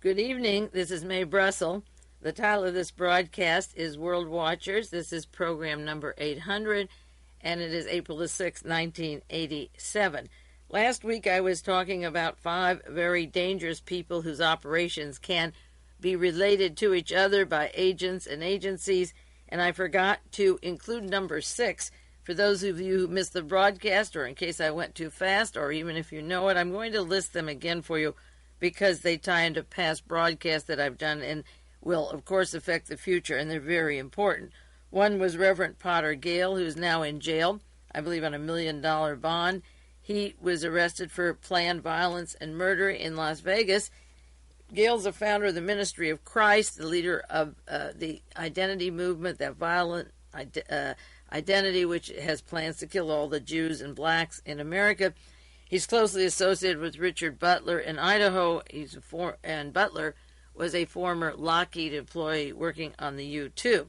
Good evening. This is Mae Brussell. The title of this broadcast is World Watchers. This is program number 800, and it is April the 6th, 1987. Last week I was talking about 5 very dangerous people whose operations can be related to each other by agents and agencies, and I forgot to include number 6. For those of you who missed the broadcast, or in case I went too fast, or even if you know it, I'm going to list them again for you because they tie into past broadcasts that I've done and will, of course, affect the future, and they're very important. One was Reverend Potter Gale, who's now in jail, I believe on $1 million bond. He was arrested for planned violence and murder in Las Vegas. Gale's a founder of the Ministry of Christ, the leader of the identity movement, that violent identity which has plans to kill all the Jews and blacks in America. He's closely associated with Richard Butler in Idaho. And Butler was a former Lockheed employee working on the U-2.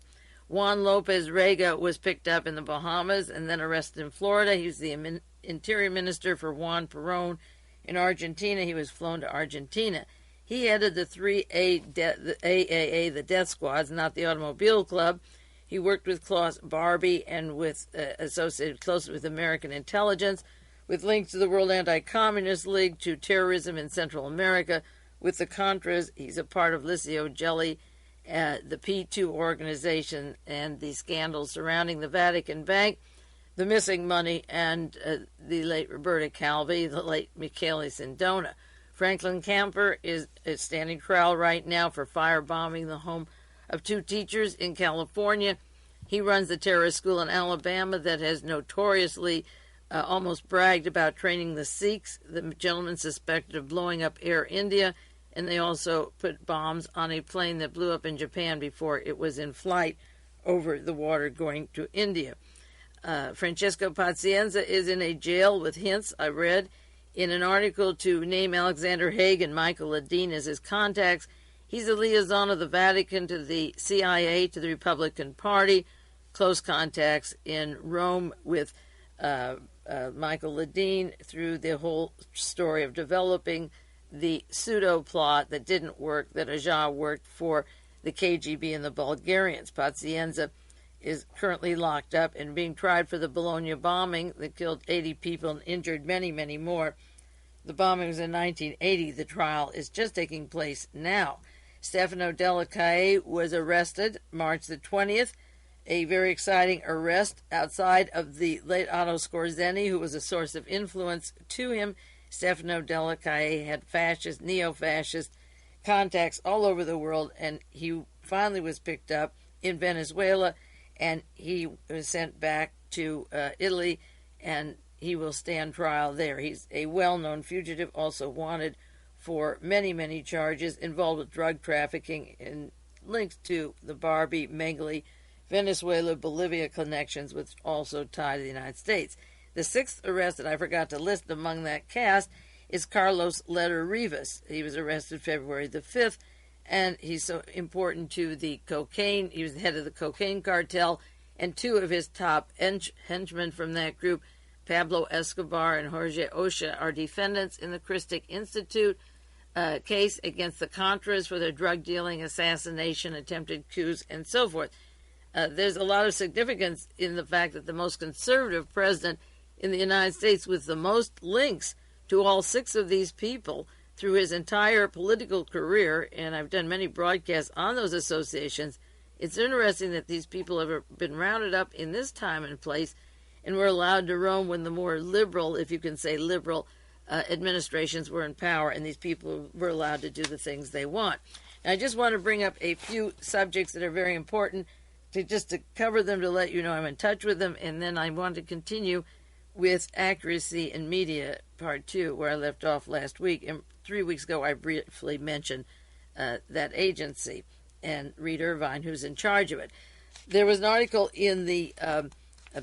Juan Lopez Rega was picked up in the Bahamas and then arrested in Florida. He was the Interior Minister for Juan Perón in Argentina. He was flown to Argentina. He headed the 3A, the AAA, the Death Squads, not the Automobile Club. He worked with Klaus Barbie and associated closely with American intelligence, with links to the World Anti-Communist League, to terrorism in Central America, with the Contras. He's a part of Licio Gelli, the P2 organization, and the scandals surrounding the Vatican Bank, the missing money, and the late Roberta Calvi, the late Michele Sindona. Franklin Camper is standing trial right now for firebombing the home of 2 teachers in California. He runs the terrorist school in Alabama that has notoriously almost bragged about training the Sikhs. The gentleman suspected of blowing up Air India, and they also put bombs on a plane that blew up in Japan before it was in flight over the water going to India. Francesco Pazienza is in a jail with hints, I read, in an article to name Alexander Haig and Michael Ledeen as his contacts. He's a liaison of the Vatican to the CIA, to the Republican Party, close contacts in Rome with Michael Ledeen through the whole story of developing the pseudo-plot that didn't work, that Agca worked for the KGB and the Bulgarians. Pazienza is currently locked up and being tried for the Bologna bombing that killed 80 people and injured many, many more. The bombing was in 1980. The trial is just taking place now. Stefano Delle Chiaie was arrested March the 20th. A very exciting arrest outside of the late Otto Skorzeny, who was a source of influence to him. Stefano Delle Chiaie had fascist, neo-fascist contacts all over the world, and he finally was picked up in Venezuela, and he was sent back to Italy, and he will stand trial there. He's a well-known fugitive, also wanted for many, many charges involved with drug trafficking and links to the Barbie, Mengele, Venezuela, Bolivia connections, which also tie to the United States. The 6th arrest that I forgot to list among that cast is Carlos Leder Rivas. He was arrested February the 5th, and he's so important to the cocaine. He was the head of the cocaine cartel, and 2 of his top henchmen from that group, Pablo Escobar and Jorge Ocha, are defendants in the Christic Institute case against the Contras for their drug dealing, assassination, attempted coups, and so forth. There's a lot of significance in the fact that the most conservative president in the United States, with the most links to all 6 of these people through his entire political career, and I've done many broadcasts on those associations, it's interesting that these people have been rounded up in this time and place and were allowed to roam when the more liberal, if you can say liberal, administrations were in power, and these people were allowed to do the things they want. And I just want to bring up a few subjects that are very important to cover them, to let you know I'm in touch with them, and then I want to continue with Accuracy in Media, Part 2, where I left off last week. And 3 weeks ago, I briefly mentioned that agency and Reed Irvine, who's in charge of it. There was an article in the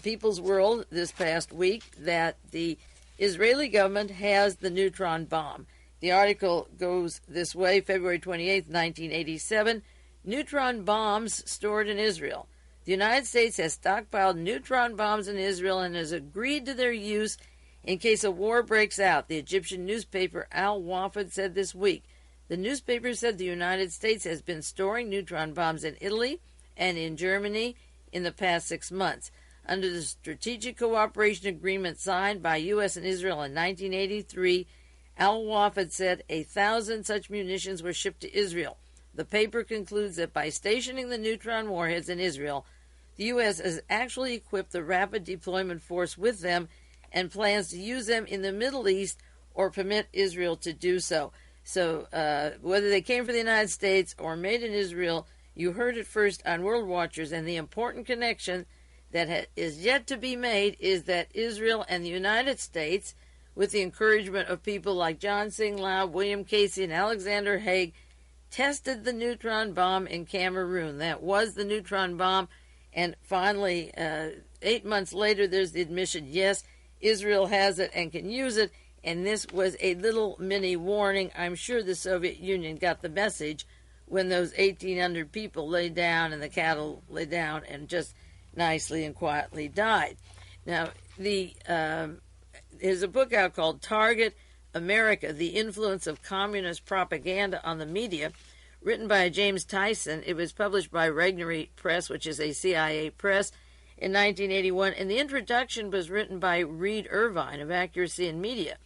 People's World this past week that the Israeli government has the Neutron Bomb. The article goes this way: February 28, 1987, neutron bombs stored in Israel. The United States has stockpiled neutron bombs in Israel and has agreed to their use in case a war breaks out, the Egyptian newspaper Al Wafd said this week. The newspaper said the United States has been storing neutron bombs in Italy and in Germany in the past 6 months. Under the Strategic Cooperation Agreement signed by U.S. and Israel in 1983, Al-Waf had said 1,000 such munitions were shipped to Israel. The paper concludes that by stationing the neutron warheads in Israel, the U.S. has actually equipped the Rapid Deployment Force with them and plans to use them in the Middle East or permit Israel to do so. So whether they came from the United States or made in Israel, you heard it first on World Watchers, and the important connection that is yet to be made is that Israel and the United States, with the encouragement of people like John Sing Lau, William Casey, and Alexander Haig, tested the neutron bomb in Cameroon. That was the neutron bomb, and finally, 8 months later, there's the admission, yes, Israel has it and can use it, and this was a little mini warning. I'm sure the Soviet Union got the message when those 1,800 people lay down and the cattle lay down and just nicely and quietly died. Now, there's a book out called Target America, The Influence of Communist Propaganda on the Media, written by James Tyson. It was published by Regnery Press, which is a CIA press, in 1981, and the introduction was written by Reed Irvine of Accuracy in Media.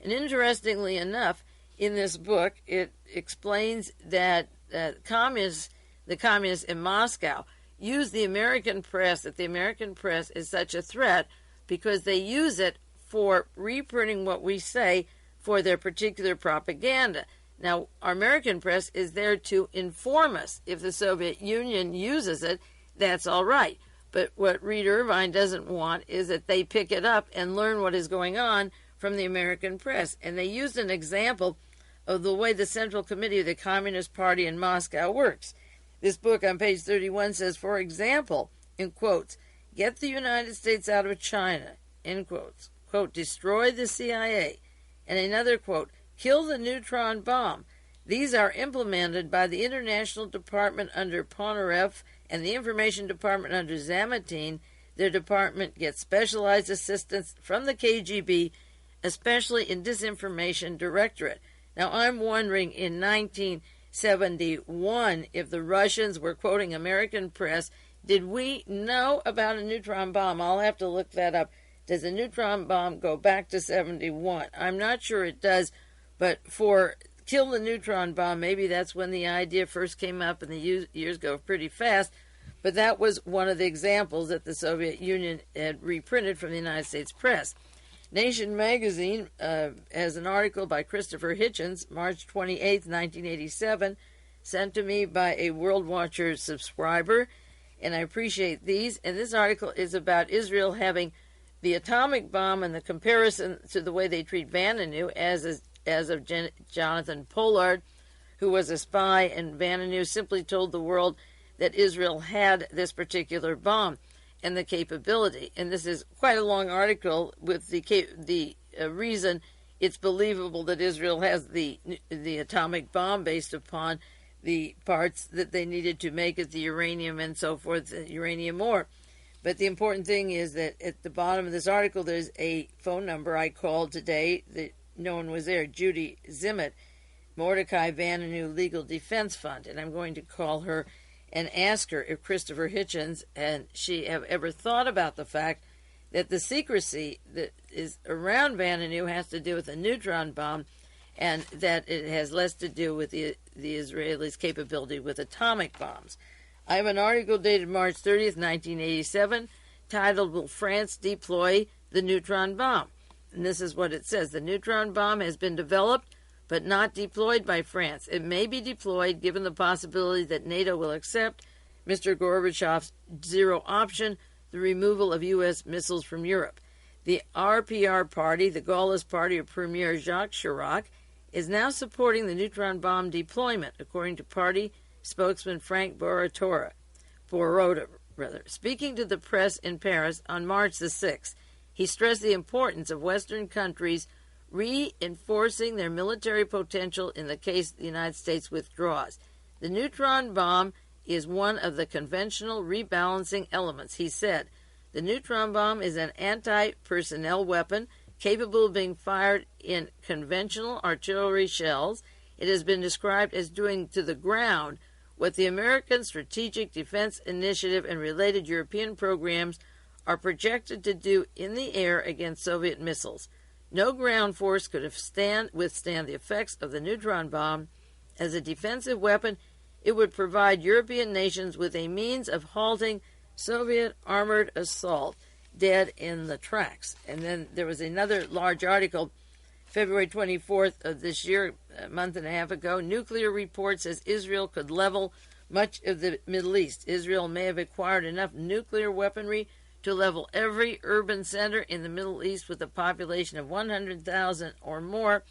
And interestingly enough, in this book, it explains that the communists in Moscow use the American press, that the American press is such a threat because they use it for reprinting what we say for their particular propaganda. Now, our American press is there to inform us. If the Soviet Union uses it, that's all right. But what Reed Irvine doesn't want is that they pick it up and learn what is going on from the American press. And they used an example of the way the Central Committee of the Communist Party in Moscow works. This book on page 31 says, for example, in quotes, get the United States out of China, in quotes, quote, destroy the CIA, and another quote, kill the neutron bomb. These are implemented by the International Department under Ponarev and the Information Department under Zamatin. Their department gets specialized assistance from the KGB, especially in Disinformation Directorate. Now, I'm wondering, in 1971, if the Russians were quoting American press, did we know about a neutron bomb? I'll have to look that up. Does a neutron bomb go back to 71? I'm not sure it does, but for kill the neutron bomb, maybe that's when the idea first came up, and the years go pretty fast. But that was one of the examples that the Soviet Union had reprinted from the United States press. Nation magazine has an article by Christopher Hitchens, March 28, 1987, sent to me by a World Watcher subscriber, and I appreciate these. And this article is about Israel having the atomic bomb and the comparison to the way they treat Vanunu, as of Jonathan Pollard, who was a spy, and Vanunu simply told the world that Israel had this particular bomb and the capability. And this is quite a long article with the reason it's believable that Israel has the atomic bomb based upon the parts that they needed to make it, the uranium and so forth, the uranium ore. But the important thing is that at the bottom of this article, there's a phone number I called today that no one was there, Judy Zimmett, Mordecai Vanunu Legal Defense Fund. And I'm going to call her and ask her if Christopher Hitchens and she have ever thought about the fact that the secrecy that is around Vanunu has to do with the neutron bomb, and that it has less to do with the Israelis' capability with atomic bombs. I have an article dated March 30th, 1987, titled, Will France Deploy the Neutron Bomb? And this is what it says. The neutron bomb has been developed but not deployed by France. It may be deployed given the possibility that NATO will accept Mr. Gorbachev's zero option, the removal of U.S. missiles from Europe. The RPR party, the Gaullist party of Premier Jacques Chirac, is now supporting the neutron bomb deployment, according to party spokesman Frank Borota. Speaking to the press in Paris on March the 6th, he stressed the importance of Western countries reinforcing their military potential in the case the United States withdraws. The neutron bomb is one of the conventional rebalancing elements, he said. The neutron bomb is an anti-personnel weapon capable of being fired in conventional artillery shells. it has been described as doing to the ground what the American Strategic Defense Initiative and related European programs are projected to do in the air against Soviet missiles. No ground force could withstand the effects of the neutron bomb. As a defensive weapon, it would provide European nations with a means of halting Soviet armored assault dead in the tracks. And then there was another large article, February 24th of this year, a month and a half ago. Nuclear report says Israel could level much of the Middle East. Israel may have acquired enough nuclear weaponry to level every urban center in the Middle East with a population of 100,000 or more.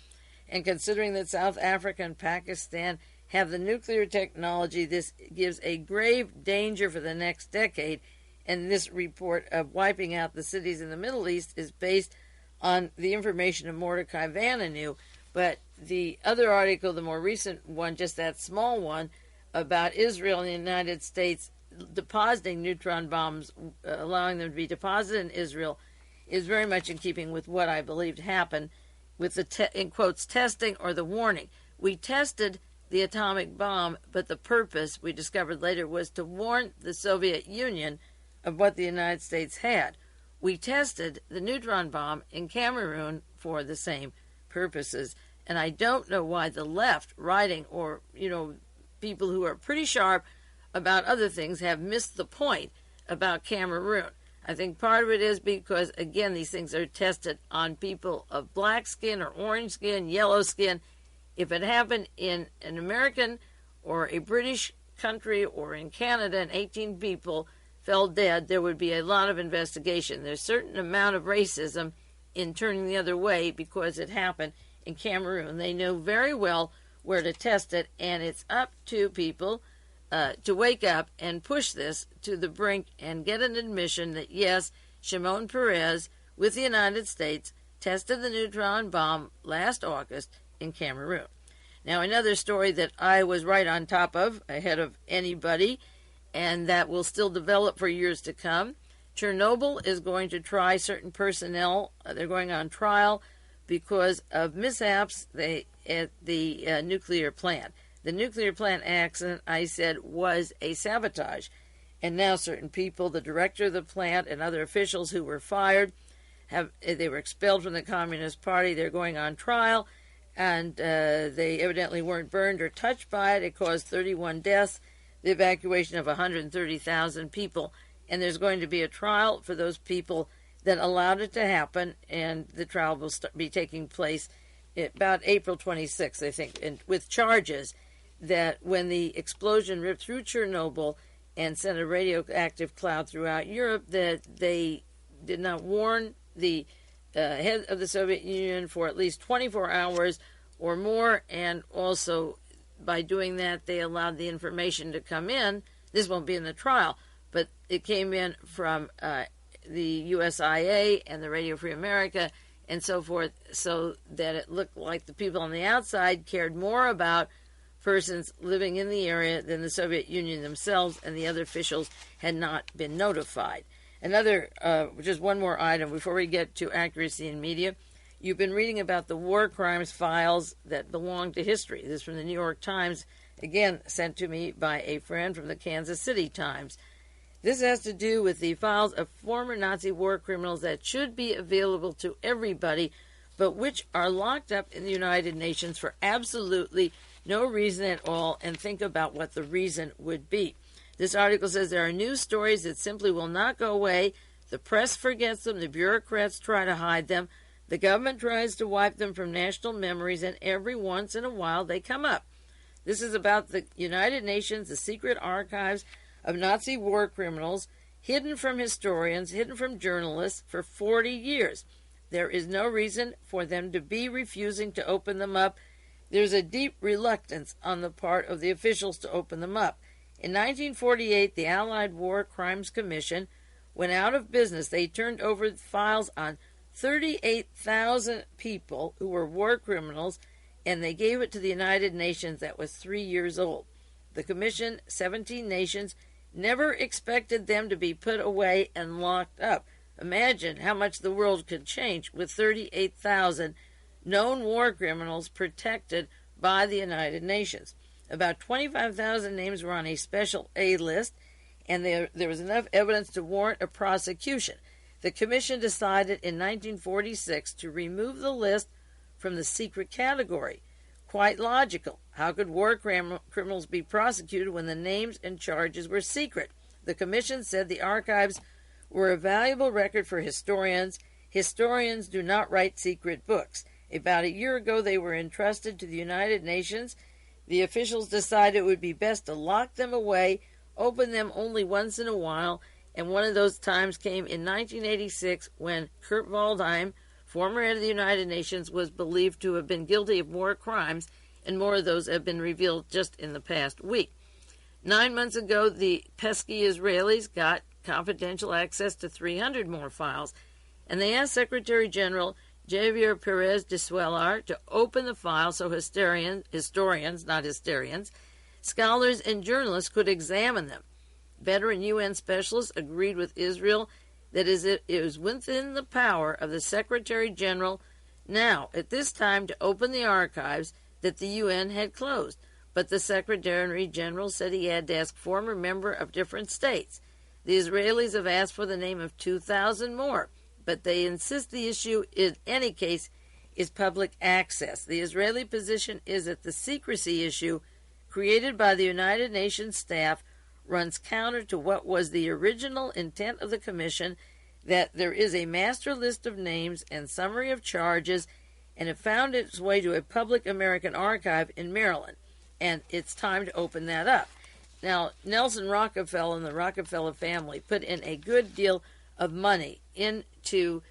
And considering that South Africa and Pakistan have the nuclear technology, this gives a grave danger for the next decade. And this report of wiping out the cities in the Middle East is based on the information of Mordecai Vanunu. But the other article, the more recent one, just that small one, about Israel and the United States depositing neutron bombs, allowing them to be deposited in Israel, is very much in keeping with what I believed happened with the, in quotes, testing or the warning. We tested the atomic bomb, but the purpose, we discovered later, was to warn the Soviet Union of what the United States had. We tested the neutron bomb in Cameroon for the same purposes. And I don't know why the left, writing, or, people who are pretty sharp about other things have missed the point about Cameroon. I think part of it is because, again, these things are tested on people of black skin or orange skin, yellow skin. If it happened in an American or a British country or in Canada and 18 people fell dead, there would be a lot of investigation. There's a certain amount of racism in turning the other way because it happened in Cameroon. They know very well where to test it, and it's up to people to wake up and push this to the brink and get an admission that, yes, Shimon Peres with the United States tested the neutron bomb last August in Cameroon. Now, another story that I was right on top of, ahead of anybody, and that will still develop for years to come. Chernobyl is going to try certain personnel. They're going on trial because of mishaps at the nuclear plant. The nuclear plant accident, I said, was a sabotage. And now certain people, the director of the plant and other officials who were fired, they were expelled from the Communist Party. They're going on trial, and they evidently weren't burned or touched by it. It caused 31 deaths, the evacuation of 130,000 people. And there's going to be a trial for those people that allowed it to happen, and the trial will be taking place about April 26th, I think, and with charges that when the explosion ripped through Chernobyl and sent a radioactive cloud throughout Europe, that they did not warn the head of the Soviet Union for at least 24 hours or more, and also by doing that, they allowed the information to come in. This won't be in the trial, but it came in from the USIA and the Radio Free America and so forth, so that it looked like the people on the outside cared more about persons living in the area than the Soviet Union themselves, and the other officials had not been notified. Another, just one more item before we get to accuracy in media. You've been reading about the war crimes files that belong to history. This is from the New York Times, again sent to me by a friend from the Kansas City Times. This has to do with the files of former Nazi war criminals that should be available to everybody, but which are locked up in the United Nations for absolutely no reason at all, and think about what the reason would be. This article says there are news stories that simply will not go away. The press forgets them. The bureaucrats try to hide them. The government tries to wipe them from national memories, and every once in a while they come up. This is about the United Nations, the secret archives of Nazi war criminals, hidden from historians, hidden from journalists for 40 years. There is no reason for them to be refusing to open them up. There's a deep reluctance on the part of the officials to open them up. In 1948, the Allied War Crimes Commission went out of business. They turned over files on 38,000 people who were war criminals, and they gave it to the United Nations that was 3 years old. The commission, 17 nations, never expected them to be put away and locked up. Imagine how much the world could change with 38,000 known war criminals protected by the United Nations. About 25,000 names were on a special A list, and there was enough evidence to warrant a prosecution. The commission decided in 1946 to remove the list from the secret category. Quite logical. How could war criminals be prosecuted when the names and charges were secret? The commission said the archives were a valuable record for historians. Historians do not write secret books. About a year ago, they were entrusted to the United Nations. The officials decided it would be best to lock them away, open them only once in a while, and one of those times came in 1986 when Kurt Waldheim, former head of the United Nations, was believed to have been guilty of war crimes, and more of those have been revealed just in the past week. 9 months ago, the pesky Israelis got confidential access to 300 more files, and they asked Secretary General Javier Perez de Cuellar to open the file so historians, not hysterians, scholars and journalists could examine them. Veteran UN specialists agreed with Israel that it is within the power of the Secretary General now, at this time, to open the archives that the UN had closed. But the Secretary General said he had to ask former members of different states. The Israelis have asked for the name of 2,000 more, but they insist the issue, in any case, is public access. The Israeli position is that the secrecy issue created by the United Nations staff runs counter to what was the original intent of the commission, that there is a master list of names and summary of charges, and it found its way to a public American archive in Maryland, and it's time to open that up. Now, Nelson Rockefeller and the Rockefeller family put in a good deal of money into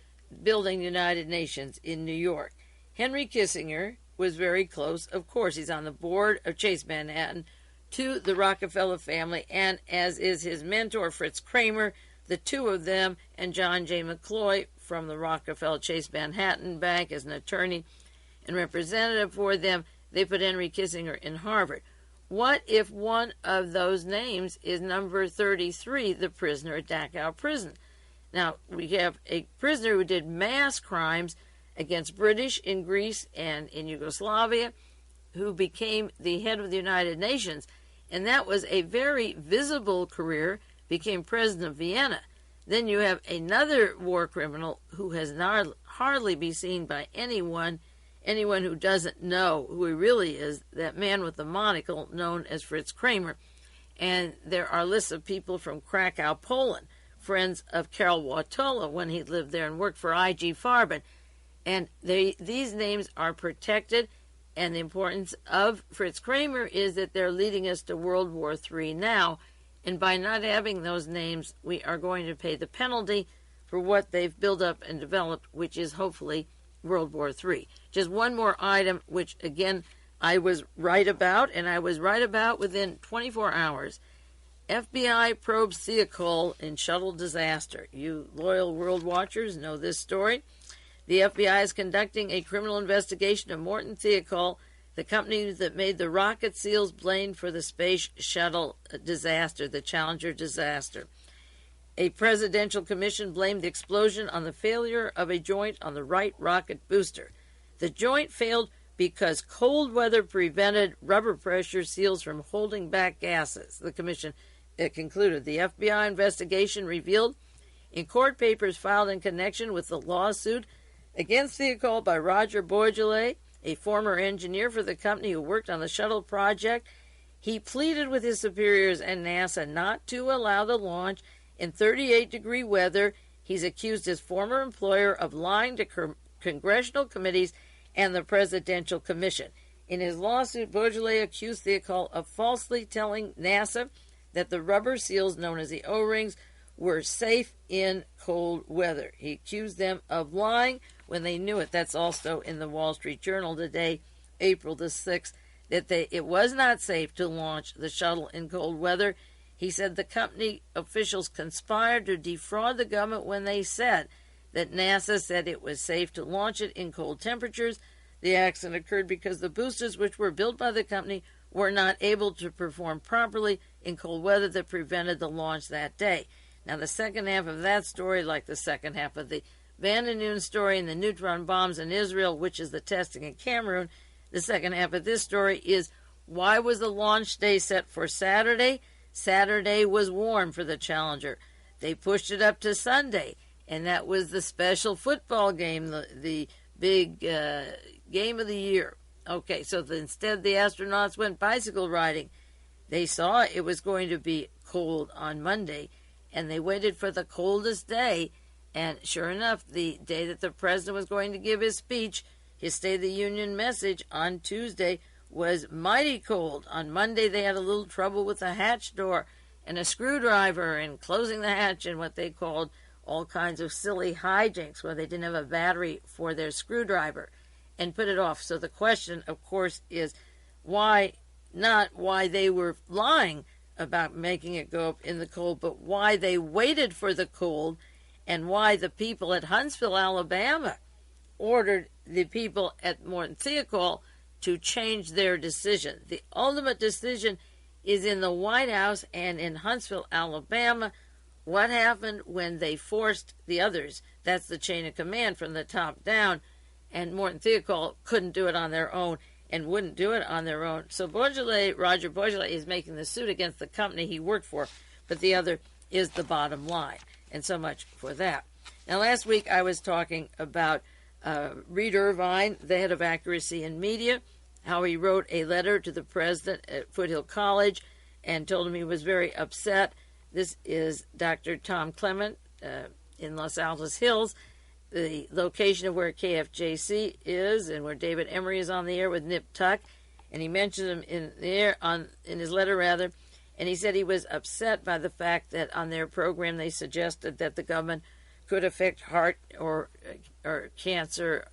building the United Nations in New York. Henry Kissinger was very close. Of course, he's on the board of Chase Manhattan to the Rockefeller family, and as is his mentor, Fritz Kramer, the two of them, and John J. McCloy from the Rockefeller Chase Manhattan Bank as an attorney and representative for them, they put Henry Kissinger in Harvard. What if one of those names is number 33, the prisoner at Dachau prison? Now, we have a prisoner who did mass crimes against British in Greece and in Yugoslavia, who became the head of the United Nations, and that was a very visible career, became president of Vienna. Then you have another war criminal who has not hardly be seen by anyone who doesn't know who he really is, that man with the monocle known as Fritz Kramer. And there are lists of people from Krakow, Poland, friends of Karol Wojtyla when he lived there and worked for I.G. Farben. And these names are protected, and the importance of Fritz Kramer is that they're leading us to World War III now, and by not having those names, we are going to pay the penalty for what they've built up and developed, which is hopefully World War III. Just one more item, which, again, I was right about, and I was right about within 24 hours. FBI probes Thiokol in shuttle disaster. You loyal world watchers know this story. The FBI is conducting a criminal investigation of Morton Thiokol, the company that made the rocket seals blamed for the space shuttle disaster, the Challenger disaster. A presidential commission blamed the explosion on the failure of a joint on the right rocket booster. The joint failed because cold weather prevented rubber pressure seals from holding back gases, the commission concluded. The FBI investigation revealed in court papers filed in connection with the lawsuit against Thiokol by Roger Boisjoly, a former engineer for the company who worked on the shuttle project. He pleaded with his superiors and NASA not to allow the launch in 38-degree weather. He's accused his former employer of lying to congressional committees and the Presidential Commission. In his lawsuit, Boisjoly accused Thiokol of falsely telling NASA that the rubber seals, known as the O-rings, were safe in cold weather. He accused them of lying when they knew it. That's also in the Wall Street Journal today, April the 6th, that it was not safe to launch the shuttle in cold weather. He said the company officials conspired to defraud the government when they said that NASA said it was safe to launch it in cold temperatures. The accident occurred because the boosters, which were built by the company, were not able to perform properly in cold weather that prevented the launch that day. Now, the second half of that story, like the second half of the Van den Noon story and the neutron bombs in Israel, which is the testing in Cameroon, The second half of this story is, why was the launch day set for Saturday? Saturday was warm for the Challenger. They pushed it up to Sunday, and that was the special football game, the big game of the year. Okay, so instead the astronauts went bicycle riding. They saw it was going to be cold on Monday, and they waited for the coldest day. And sure enough, the day that the president was going to give his speech, his State of the Union message on Tuesday, was mighty cold. On Monday, they had a little trouble with the hatch door and a screwdriver and closing the hatch and what they called all kinds of silly hijinks where they didn't have a battery for their screwdriver and put it off. So the question, of course, is why not why they were lying about making it go up in the cold, but why they waited for the cold, and why the people at Huntsville, Alabama, ordered the people at Morton Thiokol to change their decision. The ultimate decision is in the White House and in Huntsville, Alabama. What happened when they forced the others? That's the chain of command from the top down, and Morton Thiokol couldn't do it on their own and wouldn't do it on their own. So Boisjoly, Roger Boisjoly, is making the suit against the company he worked for, but the other is the bottom line. And so much for that. Now, last week I was talking about Reed Irvine, the head of Accuracy in Media, how he wrote a letter to the president at Foothill College and told him he was very upset. This is Dr. Tom Clement in Los Altos Hills, the location of where KFJC is and where David Emery is on the air with Nip Tuck. And he mentioned him in the air in his letter, rather. And he said he was upset by the fact that on their program they suggested that the government could affect heart or cancer,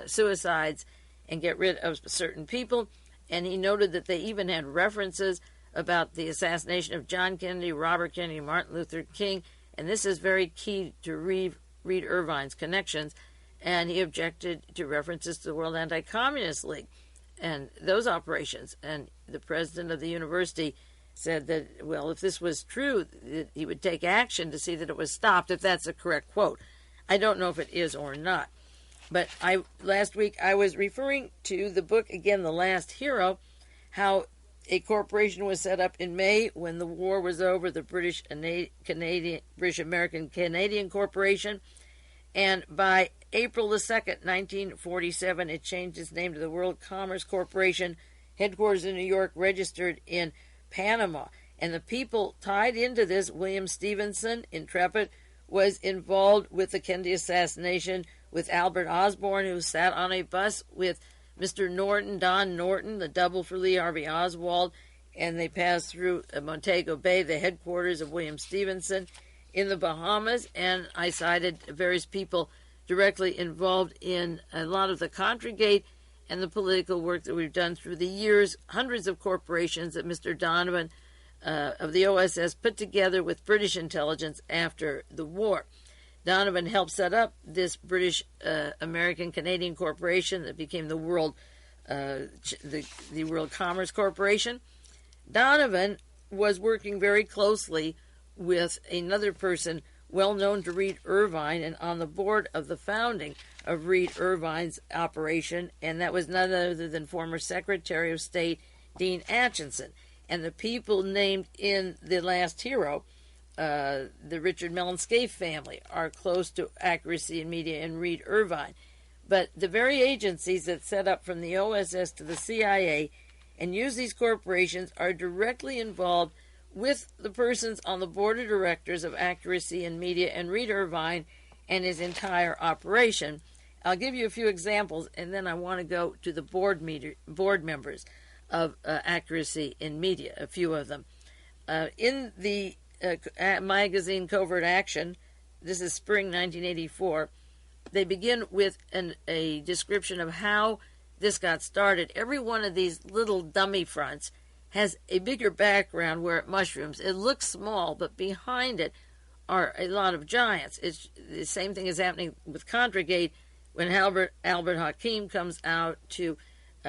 suicides, and get rid of certain people. And he noted that they even had references about the assassination of John Kennedy, Robert Kennedy, Martin Luther King. And this is very key to Reed Irvine's connections. And he objected to references to the World Anti-Communist League and those operations. And the president of the university said that, well, if this was true, he would take action to see that it was stopped, if that's a correct quote. I don't know if it is or not. But last week I was referring to the book, again, The Last Hero, how a corporation was set up in May when the war was over, the British-American-Canadian Corporation. And by April the 2nd, 1947, it changed its name to the World Commerce Corporation, headquarters in New York, registered in Panama. And the people tied into this, William Stevenson, intrepid, was involved with the Kennedy assassination with Albert Osborne, who sat on a bus with Mr. Norton, Don Norton, the double for Lee Harvey Oswald, and they passed through Montego Bay, the headquarters of William Stevenson in the Bahamas. And I cited various people directly involved in a lot of the Contragate and the political work that we've done through the years, hundreds of corporations that Mr. Donovan of the OSS put together with British intelligence after the war. Donovan helped set up this British American Canadian corporation that became the World Commerce Corporation. Donovan was working very closely with another person well known to Reed Irvine and on the board of the founding of Reed Irvine's operation, and that was none other than former Secretary of State Dean Acheson. And the people named in The Last Hero, the Richard Mellon Scaife family, are close to Accuracy in Media and Reed Irvine. But the very agencies that set up from the OSS to the CIA and use these corporations are directly involved with the persons on the board of directors of Accuracy in Media and Reed Irvine and his entire operation. I'll give you a few examples, and then I want to go to the board members of Accuracy in Media, a few of them. In the magazine Covert Action, this is spring 1984, they begin with a description of how this got started. Every one of these little dummy fronts has a bigger background where it mushrooms. It looks small, but behind it are a lot of giants. It's the same thing is happening with Contragate when Albert Hakim comes out to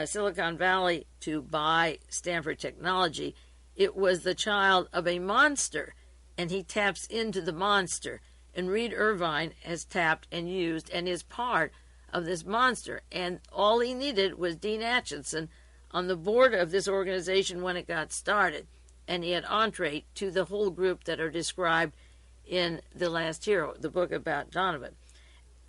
Silicon Valley to buy Stanford Technology. It was the child of a monster, and he taps into the monster. And Reed Irvine has tapped and used and is part of this monster. And all he needed was Dean Acheson on the board of this organization when it got started. And he had entree to the whole group that are described in The Last Hero, the book about Donovan.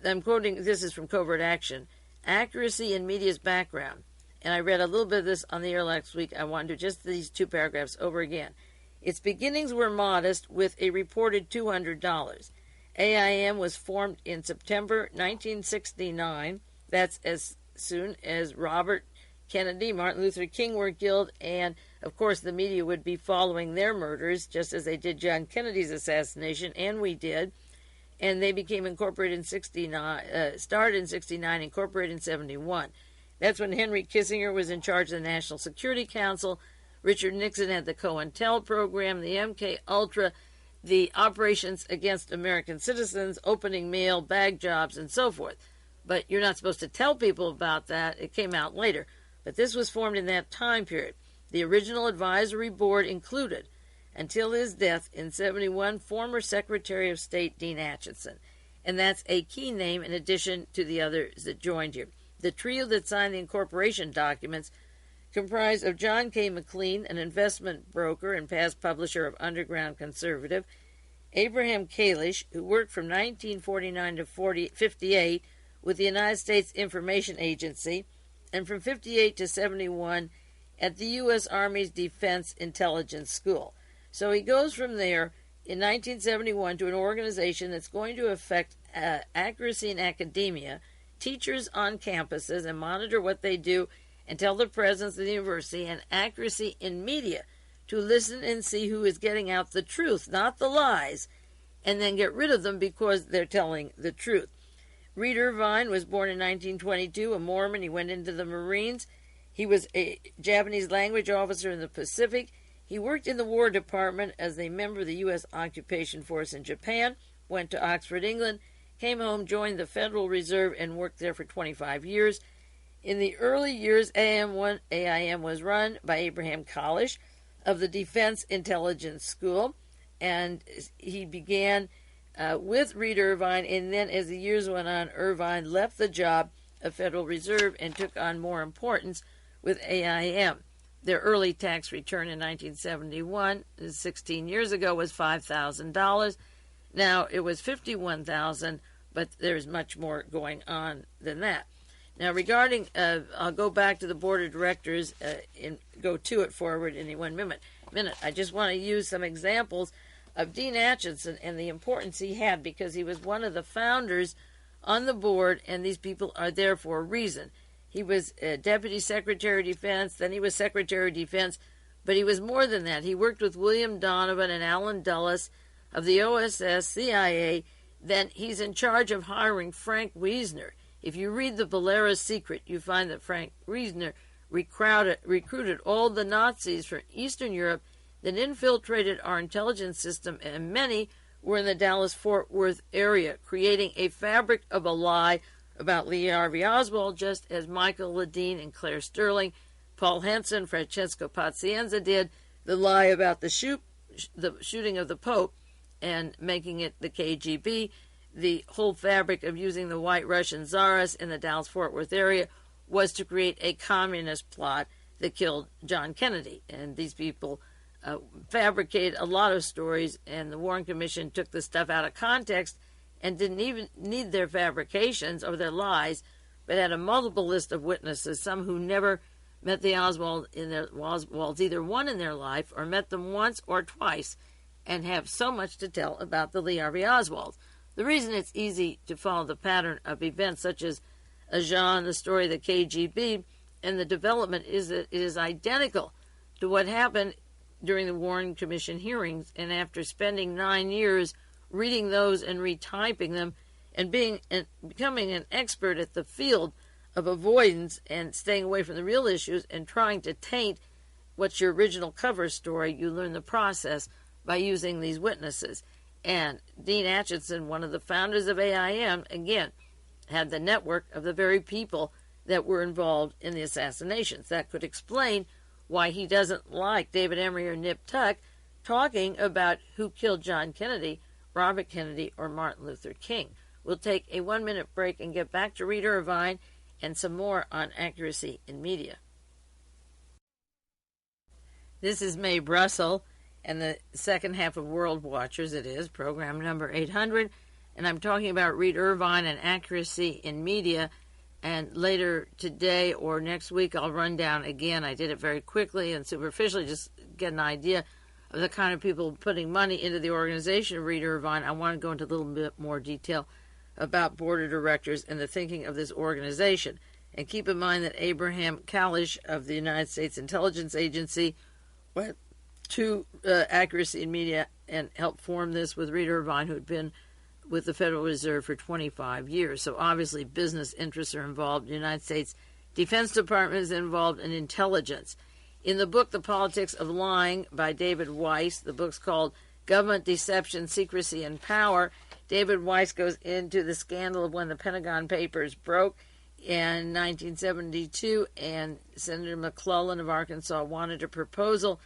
I'm quoting, this is from Covert Action. Accuracy in media's background. And I read a little bit of this on the air last week. I want to do just these two paragraphs over again. Its beginnings were modest with a reported $200. AIM was formed in September 1969. That's as soon as Robert Kennedy, Martin Luther King were killed, and of course the media would be following their murders, just as they did John Kennedy's assassination, and we did. And they became incorporated in 69, started in 69, incorporated in 71. That's when Henry Kissinger was in charge of the National Security Council. Richard Nixon had the COINTEL program, the MK Ultra, the operations against American citizens, opening mail, bag jobs, and so forth. But you're not supposed to tell people about that. It came out later. But this was formed in that time period. The original advisory board included, until his death in 71, former Secretary of State Dean Acheson. And that's a key name in addition to the others that joined here. The trio that signed the incorporation documents comprised of John K. McLean, an investment broker and past publisher of Underground Conservative, Abraham Kalish, who worked from 1949 to 58 with the United States Information Agency, and from 58 to 71 at the U.S. Army's Defense Intelligence School. So he goes from there in 1971 to an organization that's going to affect accuracy in academia, teachers on campuses, and monitor what they do and tell the presidents of the university, and accuracy in media, to listen and see who is getting out the truth, not the lies, and then get rid of them because they're telling the truth. Reed Irvine was born in 1922, a Mormon. He went into the Marines. He was a Japanese language officer in the Pacific. He worked in the War Department as a member of the U.S. Occupation Force in Japan, went to Oxford, England, came home, joined the Federal Reserve, and worked there for 25 years. In the early years, AIM was run by Abraham Kalish of the Defense Intelligence School, and he began with Reed Irvine, and then as the years went on, Irvine left the job of Federal Reserve and took on more importance with AIM. Their early tax return in 1971, 16 years ago, was $5,000. Now it was $51,000, but there's much more going on than that. Now, regarding, I'll go back to the board of directors and go to it forward in 1 minute. I just want to use some examples of Dean Acheson and the importance he had, because he was one of the founders on the board, and these people are there for a reason. He was Deputy Secretary of Defense, then he was Secretary of Defense, but he was more than that. He worked with William Donovan and Allen Dulles of the OSS, CIA. Then he's in charge of hiring Frank Wisner. If you read The Bolera's Secret, you find that Frank Wisner recruited all the Nazis from Eastern Europe that infiltrated our intelligence system, and many were in the Dallas-Fort Worth area, creating a fabric of a lie about Lee Harvey Oswald, just as Michael Ledeen and Claire Sterling, Paul Henson, Francesco Pazienza did the lie about the shooting of the Pope and making it the KGB. The whole fabric of using the White Russian Tsars in the Dallas-Fort Worth area was to create a communist plot that killed John Kennedy. And these people fabricated a lot of stories, and the Warren Commission took the stuff out of context and didn't even need their fabrications or their lies, but had a multiple list of witnesses, some who never met the Oswalds either one in their life or met them once or twice, and have so much to tell about the Lee Harvey Oswalds. The reason it's easy to follow the pattern of events such as Ajan, the story of the KGB, and the development is that it is identical to what happened during the Warren Commission hearings, and after spending 9 years reading those and retyping them and becoming an expert at the field of avoidance and staying away from the real issues and trying to taint what's your original cover story, you learn the process by using these witnesses. And Dean Acheson, one of the founders of AIM, again, had the network of the very people that were involved in the assassinations. That could explain why he doesn't like David Emory or Nip Tuck talking about who killed John Kennedy, Robert Kennedy, or Martin Luther King. We'll take a 1-minute break and get back to Reed Irvine and some more on accuracy in media. This is Mae Brussell, and the second half of World Watchers, it is, program number 800, and I'm talking about Reed Irvine and accuracy in media, and later today or next week I'll run down again. I did it very quickly and superficially, just get an idea of the kind of people putting money into the organization of Reed Irvine. I want to go into a little bit more detail about board of directors and the thinking of this organization. And keep in mind that Abraham Kalish of the United States Intelligence Agency went to accuracy in media and helped form this with Reed Irvine, who had been with the Federal Reserve for 25 years. So obviously business interests are involved. The United States Defense Department is involved in intelligence. In the book, The Politics of Lying by David Weiss, the book's called Government Deception, Secrecy, and Power, David Weiss goes into the scandal of when the Pentagon Papers broke in 1972, and Senator McClellan of Arkansas wanted a proposal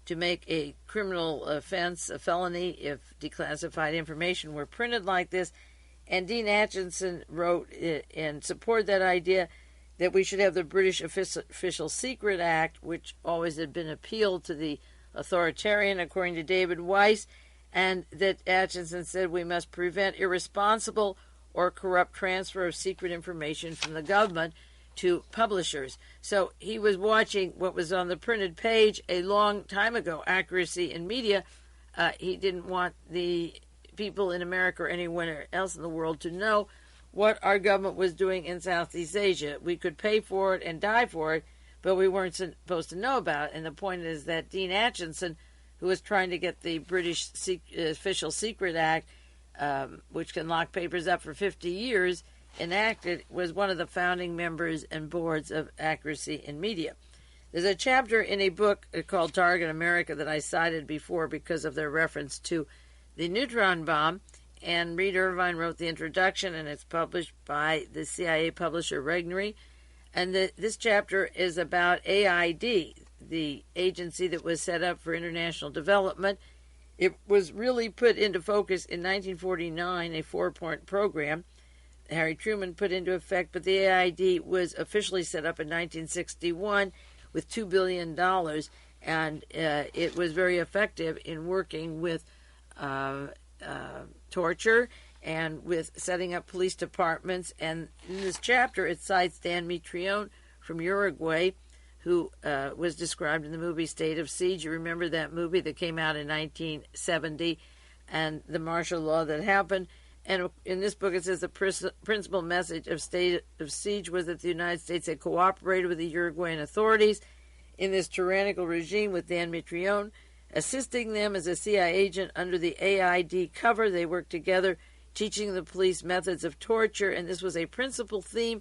to make a criminal offense, a felony, if declassified information were printed like this. And Dean Acheson wrote and supported that idea that we should have the British Official Secret Act, which always had been appealed to the authoritarian, according to David Weiss, and that Acheson said we must prevent irresponsible or corrupt transfer of secret information from the government to publishers. So he was watching what was on the printed page a long time ago, accuracy in media. He didn't want the people in America or anywhere else in the world to know what our government was doing in Southeast Asia. We could pay for it and die for it, but we weren't supposed to know about it. And the point is that Dean Acheson, who was trying to get the British Official Secret Act, which can lock papers up for 50 years, enacted, was one of the founding members and boards of accuracy in media. There's a chapter in a book called Target America that I cited before because of their reference to the Neutron Bomb, and Reed Irvine wrote the introduction, and it's published by the CIA publisher Regnery. And this chapter is about AID, the agency that was set up for international development. It was really put into focus in 1949, a 4-point program Harry Truman put into effect, but the AID was officially set up in 1961 with $2 billion, and it was very effective in working with torture and with setting up police departments. And in this chapter, it cites Dan Mitrione from Uruguay, who was described in the movie State of Siege. You remember that movie that came out in 1970 and the martial law that happened. And in this book, it says the principal message of State of Siege was that the United States had cooperated with the Uruguayan authorities in this tyrannical regime, with Dan Mitrione assisting them as a CIA agent under the AID cover. They worked together, teaching the police methods of torture, and this was a principal theme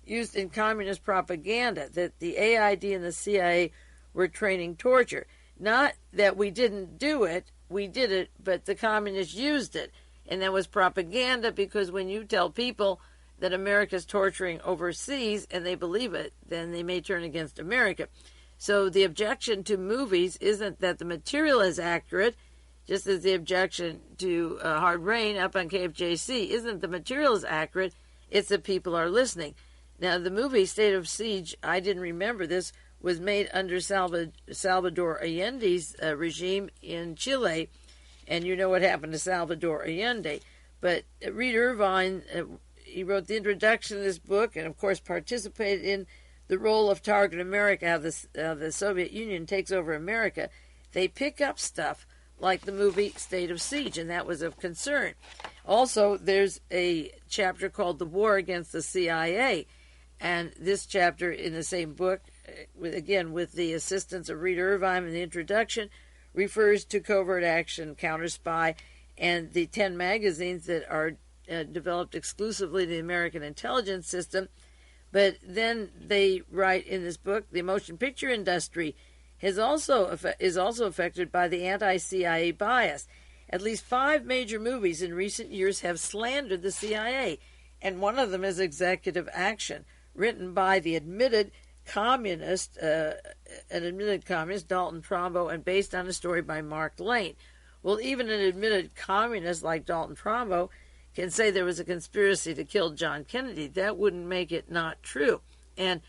used in communist propaganda, that the AID and the CIA were training torture. Not that we didn't do it, we did it, but the communists used it. And that was propaganda, because when you tell people that America's torturing overseas and they believe it, then they may turn against America. So the objection to movies isn't that the material is accurate, just as the objection to Hard Rain up on KFJC isn't the material is accurate, it's that people are listening. Now, the movie State of Siege, I didn't remember this, was made under Salvador Allende's regime in Chile, and you know what happened to Salvador Allende. But Reed Irvine, he wrote the introduction to this book and, of course, participated in the role of Target America, how the Soviet Union takes over America. They pick up stuff like the movie State of Siege, and that was of concern. Also, there's a chapter called The War Against the CIA, and this chapter in the same book, with the assistance of Reed Irvine in the introduction, refers to covert action, counter-spy, and the 10 magazines that are developed exclusively to the American intelligence system. But then they write in this book, the motion picture industry is also affected by the anti-CIA bias. At least 5 major movies in recent years have slandered the CIA, and one of them is Executive Action, written by the admitted communist, Dalton Trumbo, and based on a story by Mark Lane. Well, even an admitted communist like Dalton Trumbo can say there was a conspiracy to kill John Kennedy. That wouldn't make it not true. And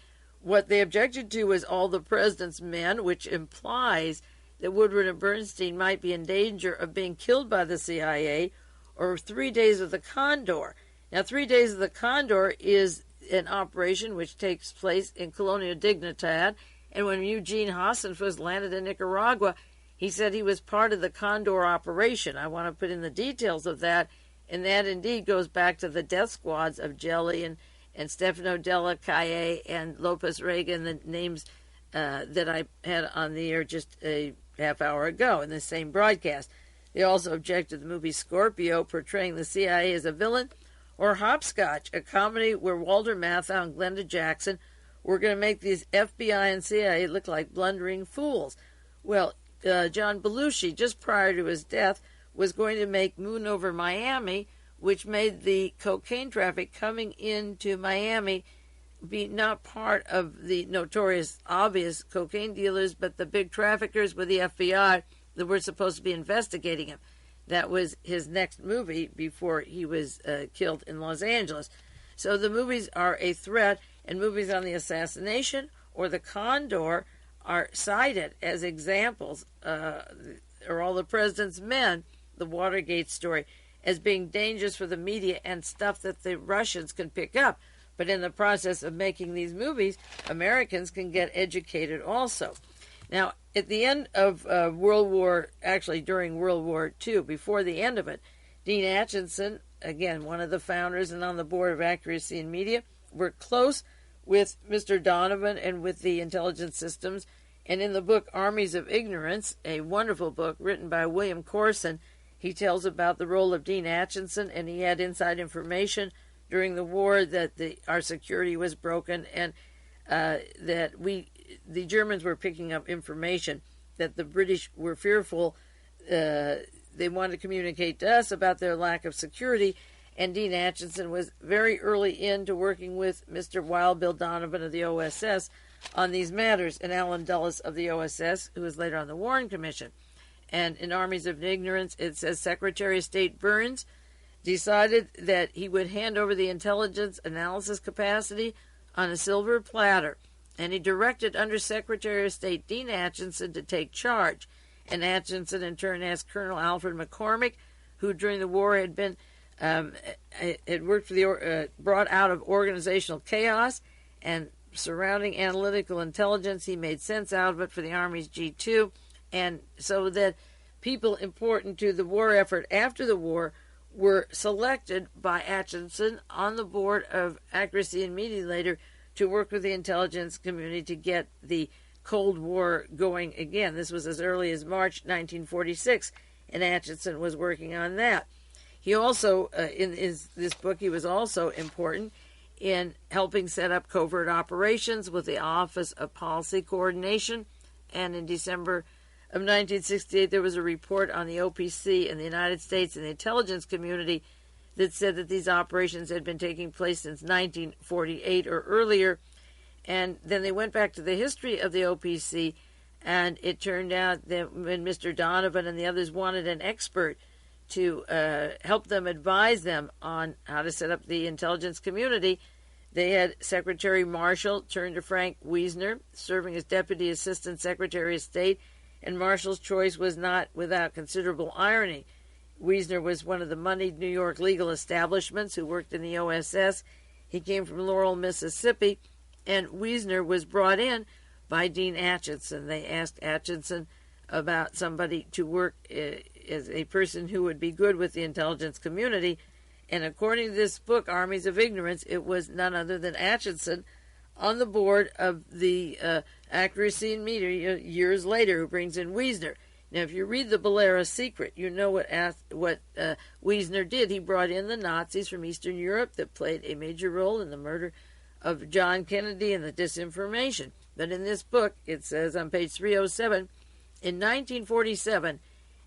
what they objected to was all the president's men, which implies that Woodward and Bernstein might be in danger of being killed by the CIA, or 3 days of the Condor. Now, 3 days of the Condor is an operation which takes place in Colonia Dignidad, and when Eugene Hassen first landed in Nicaragua, he said he was part of the Condor operation. I want to put in the details of that, and that indeed goes back to the death squads of Jelly and Stefano Delle Chiaie and Lopez Rega, the names that I had on the air just a half hour ago in the same broadcast. They also objected to the movie Scorpio, portraying the CIA as a villain, or Hopscotch, a comedy where Walter Matthau and Glenda Jackson were going to make these FBI and CIA look like blundering fools. Well, John Belushi, just prior to his death, was going to make Moon Over Miami, which made the cocaine traffic coming into Miami be not part of the notorious, obvious cocaine dealers, but the big traffickers with the FBI that were supposed to be investigating him. That was his next movie before he was killed in Los Angeles. So the movies are a threat, and movies on the assassination or the Condor are cited as examples, or All the President's Men, the Watergate story, as being dangerous for the media and stuff that the Russians can pick up. But in the process of making these movies, Americans can get educated also. Now, at the end of during World War II, before the end of it, Dean Acheson, again, one of the founders and on the board of Accuracy in Media, were close with Mr. Donovan and with the intelligence systems. And in the book Armies of Ignorance, a wonderful book written by William Corson, he tells about the role of Dean Acheson, and he had inside information during the war that our security was broken, and that the Germans were picking up information that the British were fearful. They wanted to communicate to us about their lack of security, and Dean Acheson was very early into working with Mr. Wild Bill Donovan of the OSS on these matters, and Alan Dulles of the OSS, who was later on the Warren Commission. And in Armies of Ignorance, it says Secretary of State Burns decided that he would hand over the intelligence analysis capacity on a silver platter, and he directed Undersecretary of State Dean Acheson to take charge. And Acheson in turn asked Colonel Alfred McCormick, who during the war had been had worked for the brought out of organizational chaos and surrounding analytical intelligence. He made sense out of it for the Army's G2, and so that people important to the war effort after the war were selected by Acheson on the board of Accuracy and Media later to work with the intelligence community to get the Cold War going again. This was as early as March 1946, and Acheson was working on that. He also, in this book, he was also important in helping set up covert operations with the Office of Policy Coordination. And in December of 1968, there was a report on the OPC in the United States and the intelligence community that said that these operations had been taking place since 1948 or earlier. And then they went back to the history of the OPC, and it turned out that when Mr. Donovan and the others wanted an expert to help them advise them on how to set up the intelligence community, they had Secretary Marshall turn to Frank Wisner, serving as Deputy Assistant Secretary of State, and Marshall's choice was not without considerable irony. Wisner was one of the moneyed New York legal establishments who worked in the OSS. He came from Laurel, Mississippi, and Wisner was brought in by Dean Acheson. They asked Acheson about somebody to work as a person who would be good with the intelligence community, and according to this book, Armies of Ignorance, it was none other than Acheson on the board of the Accuracy in Media years later, who brings in Wisner. Now, if you read the Bolera Secret, you know what Wisner did. He brought in the Nazis from Eastern Europe that played a major role in the murder of John Kennedy and the disinformation. But in this book, it says on page 307, in 1947,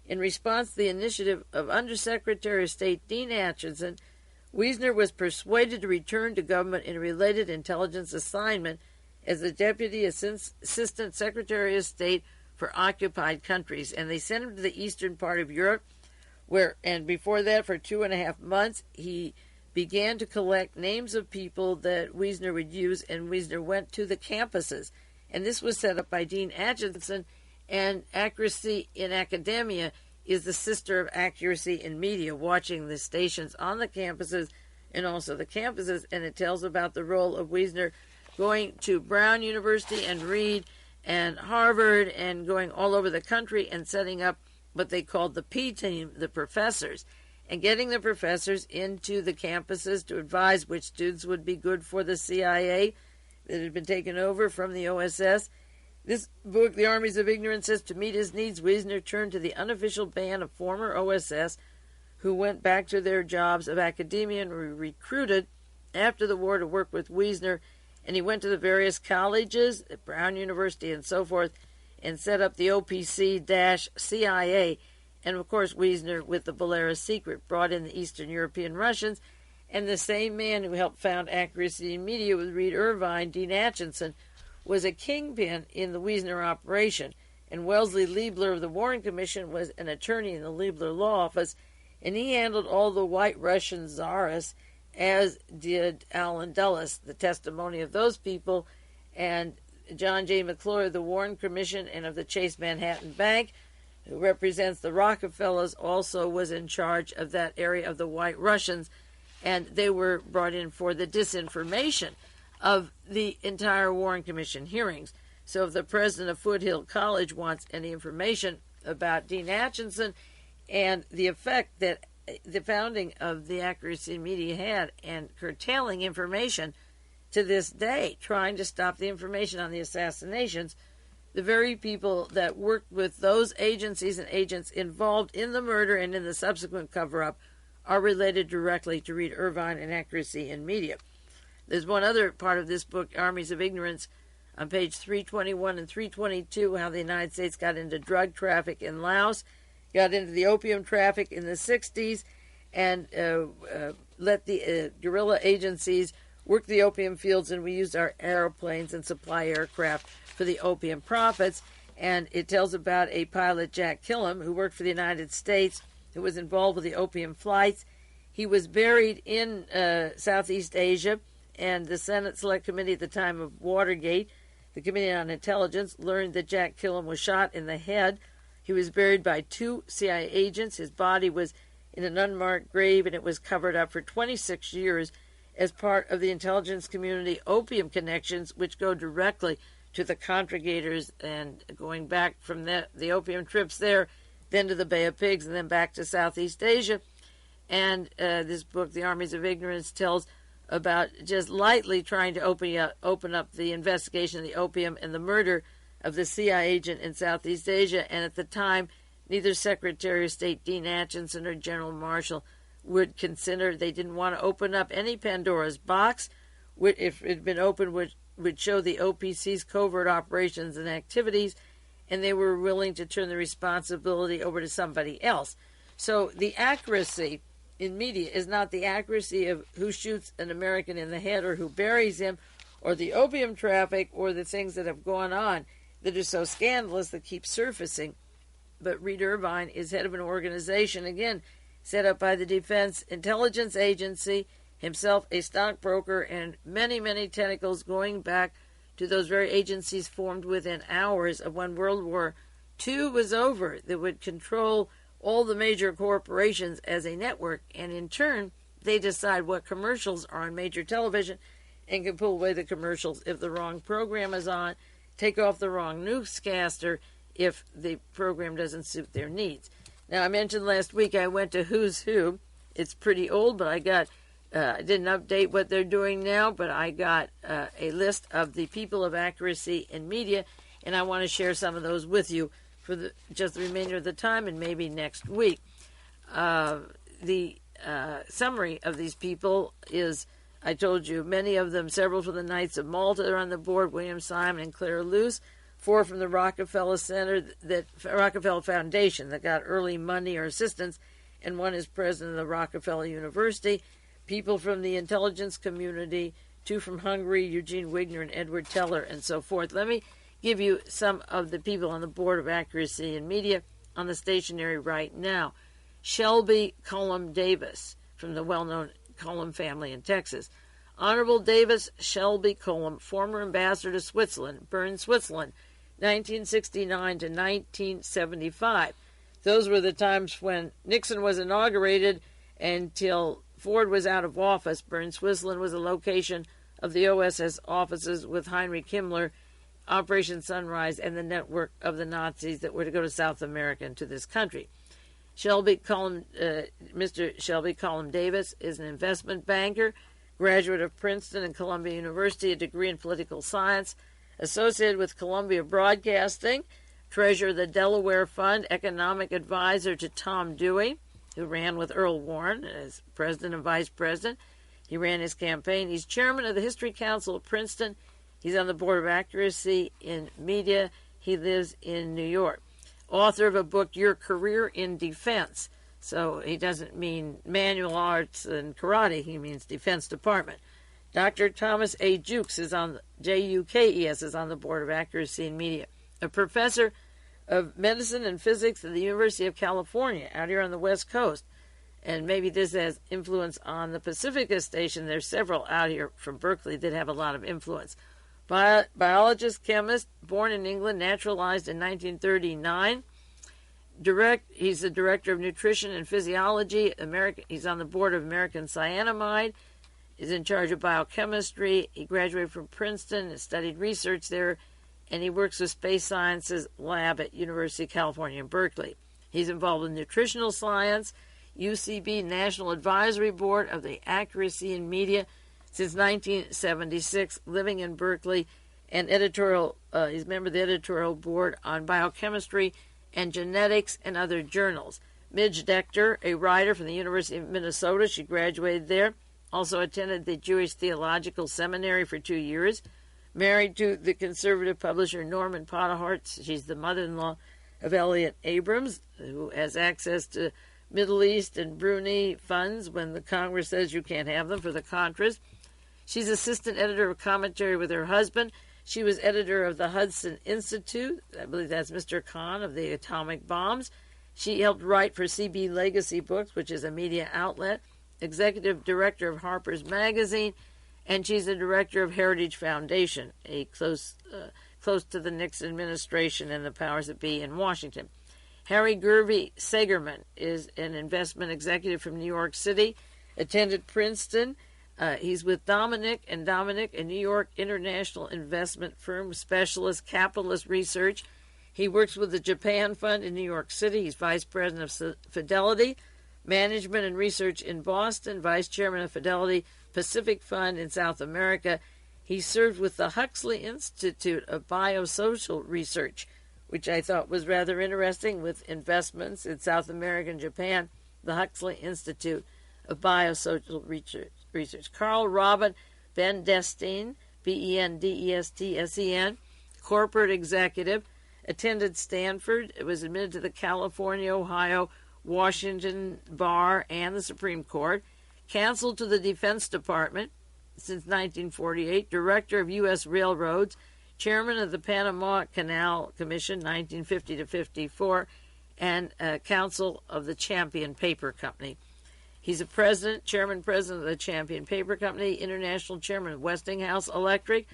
in response to the initiative of Undersecretary of State Dean Acheson, Wisner was persuaded to return to government in a related intelligence assignment as the Deputy Assistant Secretary of State for occupied countries, and they sent him to the eastern part of Europe, and before that, for 2.5 months, he began to collect names of people that Wisner would use, and Wisner went to the campuses. And this was set up by Dean Acheson, and Accuracy in Academia is the sister of Accuracy in Media, watching the stations on the campuses and also the campuses, and it tells about the role of Wisner going to Brown University and Reed and Harvard and going all over the country and setting up what they called the P team, the professors, and getting the professors into the campuses to advise which students would be good for the CIA that had been taken over from the OSS. This book, The Armies of Ignorance, says to meet his needs, Wisner turned to the unofficial band of former OSS who went back to their jobs of academia and were recruited after the war to work with Wisner. And he went to the various colleges, at Brown University and so forth, and set up the OPC-CIA. And, of course, Wisner, with the Valera secret, brought in the Eastern European Russians. And the same man who helped found Accuracy in Media with Reed Irvine, Dean Acheson, was a kingpin in the Wisner operation. And Wellesley Liebler of the Warren Commission was an attorney in the Liebler Law Office, and he handled all the White Russian czarists, as did Allen Dulles, the testimony of those people, and John J. McClure of the Warren Commission and of the Chase Manhattan Bank, who represents the Rockefellers, also was in charge of that area of the White Russians, and they were brought in for the disinformation of the entire Warren Commission hearings. So if the president of Foothill College wants any information about Dean Acheson and the effect that the founding of the Accuracy in Media had and curtailing information to this day, trying to stop the information on the assassinations, the very people that worked with those agencies and agents involved in the murder and in the subsequent cover-up are related directly to Reed Irvine and Accuracy in Media. There's one other part of this book, Armies of Ignorance, on page 321 and 322, how the United States got into drug traffic in Laos, got into the opium traffic in the 60s, and let the guerrilla agencies work the opium fields, and we used our airplanes and supply aircraft for the opium profits. And it tells about a pilot, Jack Killam, who worked for the United States, who was involved with the opium flights. He was buried in Southeast Asia, and the Senate Select Committee at the time of Watergate, the Committee on Intelligence, learned that Jack Killam was shot in the head. He was buried by 2 CIA agents. His body was in an unmarked grave, and it was covered up for 26 years as part of the intelligence community opium connections, which go directly to the contragators, and going back from the opium trips there, then to the Bay of Pigs, and then back to Southeast Asia. And this book, The Armies of Ignorance, tells about just lightly trying to open up the investigation of the opium and the murder of the CIA agent in Southeast Asia. And at the time, neither Secretary of State Dean Acheson or General Marshall would consider, they didn't want to open up any Pandora's box. If it had been opened, would show the OPC's covert operations and activities, and they were willing to turn the responsibility over to somebody else. So the accuracy in media is not the accuracy of who shoots an American in the head or who buries him, or the opium traffic, or the things that have gone on that are so scandalous that keep surfacing. But Reed Irvine is head of an organization, again, set up by the Defense Intelligence Agency, himself a stockbroker, and many, many tentacles going back to those very agencies formed within hours of when World War II was over, that would control all the major corporations as a network, and in turn, they decide what commercials are on major television and can pull away the commercials if the wrong program is on, take off the wrong newscaster if the program doesn't suit their needs. Now, I mentioned last week I went to Who's Who. It's pretty old, but I didn't update what they're doing now, but I got a list of the people of accuracy in media, and I want to share some of those with you for just the remainder of the time and maybe next week. The summary of these people is, I told you, many of them, several from the Knights of Malta are on the board, William Simon and Claire Luce, 4 from the Rockefeller Center, that Rockefeller Foundation, that got early money or assistance, and 1 is president of the Rockefeller University. People from the intelligence community, 2 from Hungary, Eugene Wigner and Edward Teller, and so forth. Let me give you some of the people on the board of accuracy in media on the stationery right now. Shelby Cullom Davis, from the well-known Cullom family in Texas. Honorable Davis Shelby Cullom, former ambassador to Switzerland, Bern, Switzerland, 1969 to 1975. Those were the times when Nixon was inaugurated until Ford was out of office. Bern, Switzerland was a location of the OSS offices with Heinrich Himmler, Operation Sunrise, and the network of the Nazis that were to go to South America and to this country. Mr. Shelby Cullom Davis is an investment banker, graduate of Princeton and Columbia University, a degree in political science, associated with Columbia Broadcasting, treasurer of the Delaware Fund, economic advisor to Tom Dewey, who ran with Earl Warren as president and vice president. He ran his campaign. He's chairman of the History Council of Princeton. He's on the board of Accuracy in Media. He lives in New York. Author of a book, Your Career in Defense. So he doesn't mean manual arts and karate. He means Defense Department. Dr. Thomas A. Jukes is on Jukes is on the board of Accuracy in Media. A professor of medicine and physics at the University of California out here on the West Coast. And maybe this has influence on the Pacifica station. There's several out here from Berkeley that have a lot of influence. Biologist, chemist, born in England, naturalized in 1939. He's the director of nutrition and physiology. He's on the board of American Cyanamide. He's in charge of biochemistry. He graduated from Princeton and studied research there, and he works with Space Sciences Lab at University of California in Berkeley. He's involved in nutritional science, UCB National Advisory Board of the Accuracy in Media since 1976, living in Berkeley, and he's a member of the editorial board on biochemistry and genetics and other journals. Midge Decter, a writer from the University of Minnesota, she graduated there, also attended the Jewish Theological Seminary for 2 years, married to the conservative publisher Norman Potterhart. She's the mother-in-law of Elliot Abrams, who has access to Middle East and Brunei funds when the Congress says you can't have them for the Contras. She's assistant editor of commentary with her husband. She was editor of the Hudson Institute. I believe that's Mr. Kahn of the atomic bombs. She helped write for CB Legacy Books, which is a media outlet, executive director of Harper's Magazine, and she's the director of Heritage Foundation, a close to the Nixon administration and the powers that be in Washington. Harry Gervey Sagerman is an investment executive from New York City, attended Princeton. He's with Dominic, a New York international investment firm, specialist capitalist research. He works with the Japan Fund in New York City. He's vice president of Fidelity Management and Research in Boston, vice chairman of Fidelity Pacific Fund in South America. He served with the Huxley Institute of Biosocial Research, which I thought was rather interesting, with investments in South America and Japan, the Huxley Institute of Biosocial Research. Carl Robin Bendestein, Bendestsen, corporate executive, attended Stanford, was admitted to the California, Ohio, Washington Bar, and the Supreme Court, counseled to the Defense Department since 1948, director of U.S. Railroads, chairman of the Panama Canal Commission, 1950 to 54, and counsel of the Champion Paper Company. He's a chairman-president of the Champion Paper Company, international chairman of Westinghouse Electric.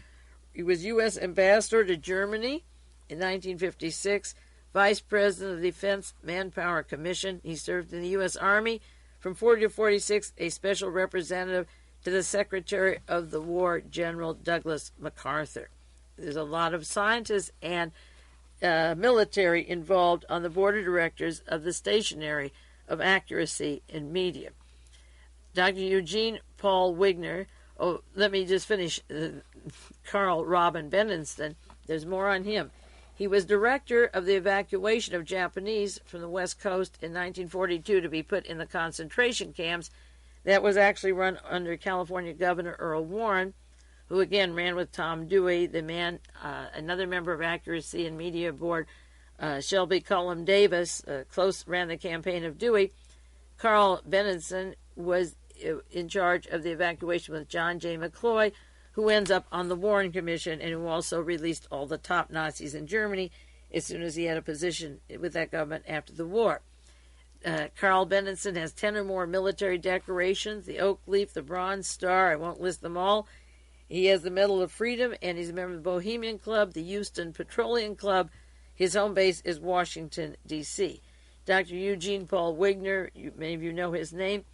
He was U.S. ambassador to Germany in 1956, vice president of the Defense Manpower Commission. He served in the U.S. Army from 40 to 46, a special representative to the Secretary of the War, General Douglas MacArthur. There's a lot of scientists and military involved on the board of directors of the Stationery of Accuracy in Media. Dr. Eugene Paul Wigner, let me just finish Carl Robin Bendestein. There's more on him. He was director of the evacuation of Japanese from the West Coast in 1942 to be put in the concentration camps. That was actually run under California Governor Earl Warren, who again ran with Tom Dewey, another member of Accuracy and Media Board, Shelby Cullom Davis, ran the campaign of Dewey. Carl Bendestein was in charge of the evacuation with John J. McCloy, who ends up on the Warren Commission and who also released all the top Nazis in Germany as soon as he had a position with that government after the war. Carl Benenson has 10 or more military decorations, the Oak Leaf, the Bronze Star. I won't list them all. He has the Medal of Freedom, and he's a member of the Bohemian Club, the Houston Petroleum Club. His home base is Washington, D.C. Dr. Eugene Paul Wigner, many of you know his name.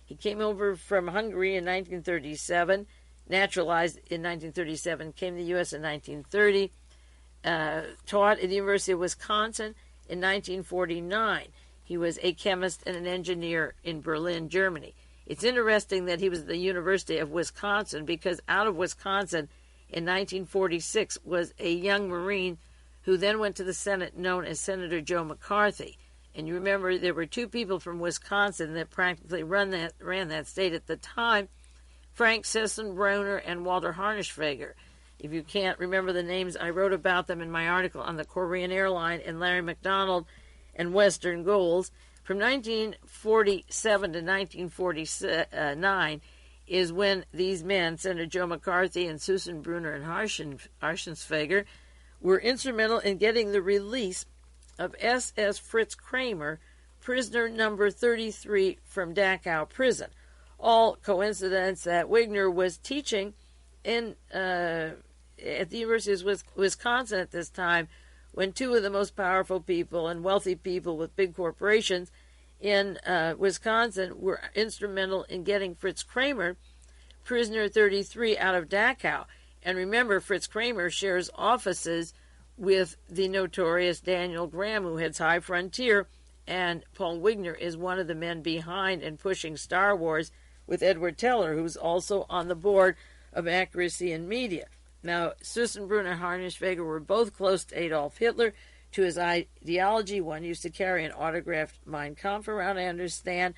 He came over from Hungary in 1937, naturalized in 1937, came to the U.S. in 1930, taught at the University of Wisconsin in 1949. He was a chemist and an engineer in Berlin, Germany. It's interesting that he was at the University of Wisconsin because out of Wisconsin in 1946 was a young Marine who then went to the Senate known as Senator Joe McCarthy. And you remember there were two people from Wisconsin that practically ran that state at the time, Frank Sisson-Brunner and Walter Harnischfeger. If you can't remember the names, I wrote about them in my article on the Korean Airline and Larry McDonald and Western Goals. From 1947 to 1949 is when these men, Senator Joe McCarthy and Susan Brunner and Harnischfeger, were instrumental in getting the release of SS Fritz Kramer, prisoner number 33 from Dachau prison. All coincidence that Wigner was teaching at the University of Wisconsin at this time when two of the most powerful people and wealthy people with big corporations in Wisconsin were instrumental in getting Fritz Kramer, prisoner 33, out of Dachau. And remember, Fritz Kramer shares offices with the notorious Daniel Graham, who heads High Frontier, and Paul Wigner is one of the men behind and pushing Star Wars with Edward Teller, who's also on the board of Accuracy in Media. Now, Sisson-Brunner and Harnischfeger were both close to Adolf Hitler, to his ideology. One used to carry an autographed Mein Kampf around, I understand.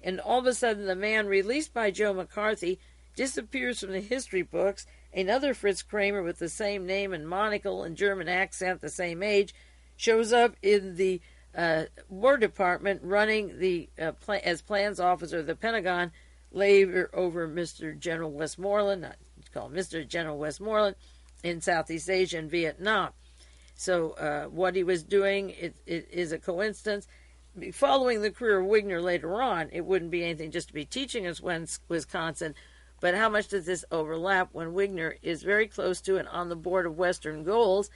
And all of a sudden, the man released by Joe McCarthy disappears from the history books. Another Fritz Kramer with the same name and monocle and German accent, the same age, shows up in the War Department running the as plans officer of the Pentagon, later over Mr. General Westmoreland, not call him Mr. General Westmoreland, in Southeast Asia and Vietnam. So what he was doing it is a coincidence. Following the career of Wigner later on, it wouldn't be anything just to be teaching us Wisconsin, but how much does this overlap when Wigner is very close to and on the board of Western Goals,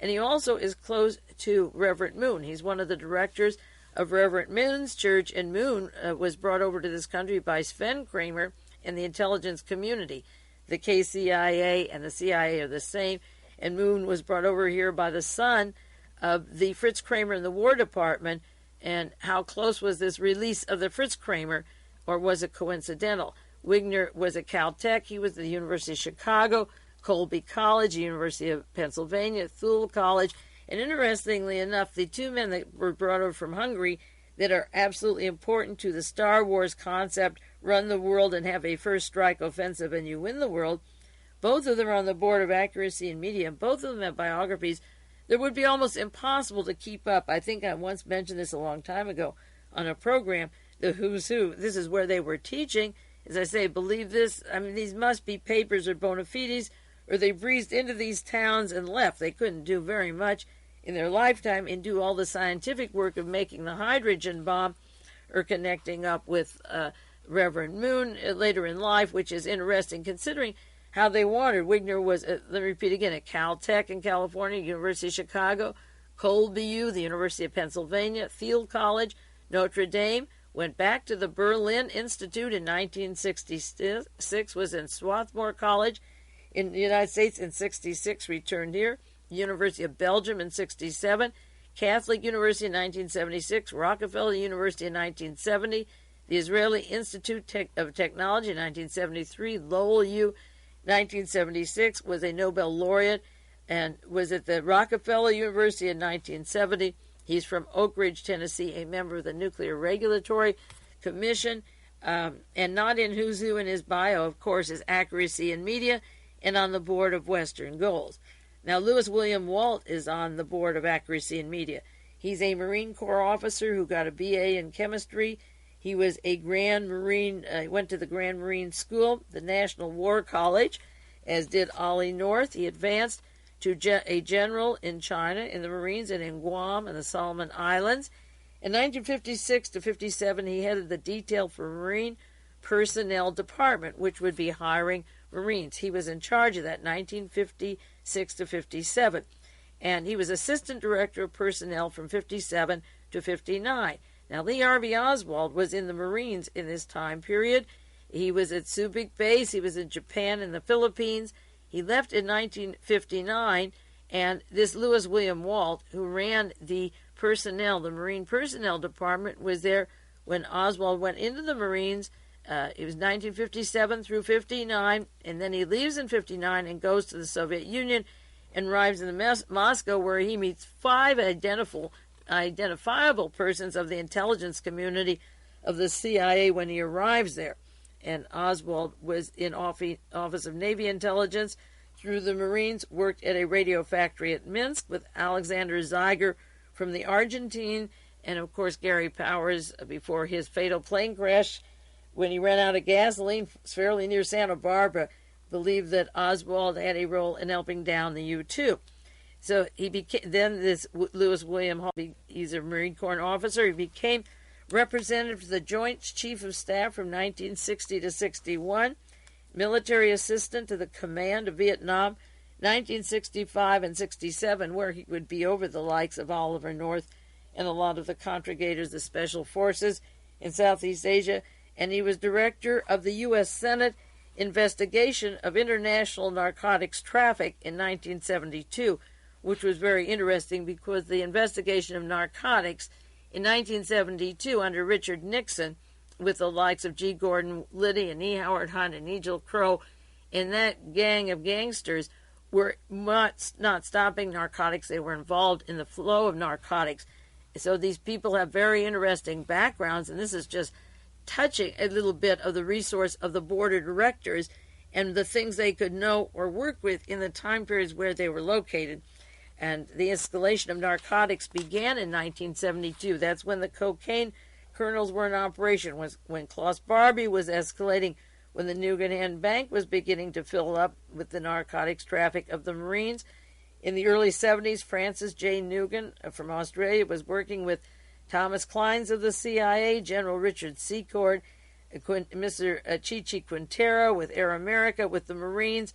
and he also is close to Reverend Moon. He's one of the directors of Reverend Moon's church, and Moon was brought over to this country by Sven Kramer and the intelligence community. The KCIA and the CIA are the same, and Moon was brought over here by the son of the Fritz Kramer in the War Department. And how close was this release of the Fritz Kramer, or was it coincidental? Wigner was at Caltech. He was at the University of Chicago, Colby College, University of Pennsylvania, Thule College. And interestingly enough, the two men that were brought over from Hungary that are absolutely important to the Star Wars concept, run the world and have a first strike offensive and you win the world, both of them are on the board of Accuracy in Media, and both of them have biographies that would be almost impossible to keep up. I think I once mentioned this a long time ago on a program, the Who's Who. This is where they were teaching. As I say, believe this, I mean, these must be papers or bona fides, or they breezed into these towns and left. They couldn't do very much in their lifetime and do all the scientific work of making the hydrogen bomb or connecting up with Reverend Moon later in life, which is interesting considering how they wanted. Wigner was, let me repeat again, at Caltech in California, University of Chicago, Colby U, the University of Pennsylvania, Thiel College, Notre Dame, went back to the Berlin Institute in 1966, was in Swarthmore College in the United States in 66, returned here, University of Belgium in 67, Catholic University in 1976, Rockefeller University in 1970, the Israeli Institute of Technology in 1973, Lowell U 1976, was a Nobel laureate and was at the Rockefeller University in 1970. He's from Oak Ridge, Tennessee, a member of the Nuclear Regulatory Commission, and not in Who's Who in his bio, of course, is Accuracy in Media and on the board of Western Goals. Now, Lewis William Walt is on the board of Accuracy in Media. He's a Marine Corps officer who got a BA in chemistry. He was a Grand Marine, went to the Grand Marine School, the National War College, as did Ollie North. He advanced to a general in China, in the Marines, and in Guam and the Solomon Islands. In 1956 to 57, he headed the detail for Marine Personnel Department, which would be hiring Marines. He was in charge of that 1956 to 57. And he was assistant director of personnel from 57 to 59. Now, Lee Harvey Oswald was in the Marines in this time period. He was at Subic Base. He was in Japan and the Philippines. He left in 1959, and this Lewis William Walt, who ran the personnel, the Marine Personnel Department, was there when Oswald went into the Marines. It was 1957 through 59, and then he leaves in 59 and goes to the Soviet Union and arrives in Moscow, where he meets 5 identifiable persons of the intelligence community of the CIA when he arrives there. And Oswald was in Office of Navy Intelligence through the Marines, worked at a radio factory at Minsk with Alexander Zeiger from the Argentine, and of course Gary Powers before his fatal plane crash when he ran out of gasoline fairly near Santa Barbara, believed that Oswald had a role in helping down the U-2. So he became, then this Lewis William Hall, he's a Marine Corps officer. He became representative to the Joint Chief of Staff from 1960 to 61, military assistant to the Command of Vietnam, 1965 and 67, where he would be over the likes of Oliver North and a lot of the contragators, the Special Forces in Southeast Asia. And he was director of the U.S. Senate investigation of international narcotics traffic in 1972, which was very interesting because the investigation of narcotics in 1972 under Richard Nixon with the likes of G. Gordon Liddy and E. Howard Hunt and Egil Crow and that gang of gangsters were not stopping narcotics. They were involved in the flow of narcotics. So these people have very interesting backgrounds, and this is just touching a little bit of the resource of the board of directors and the things they could know or work with in the time periods where they were located. And the escalation of narcotics began in 1972. That's when the cocaine kernels were in operation, was when Klaus Barbie was escalating, when the Guggenheim Bank was beginning to fill up with the narcotics traffic of the Marines. In the early 70s, Francis J. Nugent from Australia was working with Thomas Kleins of the CIA, General Richard Secord, Mr. Chichi Quintero with Air America, with the Marines,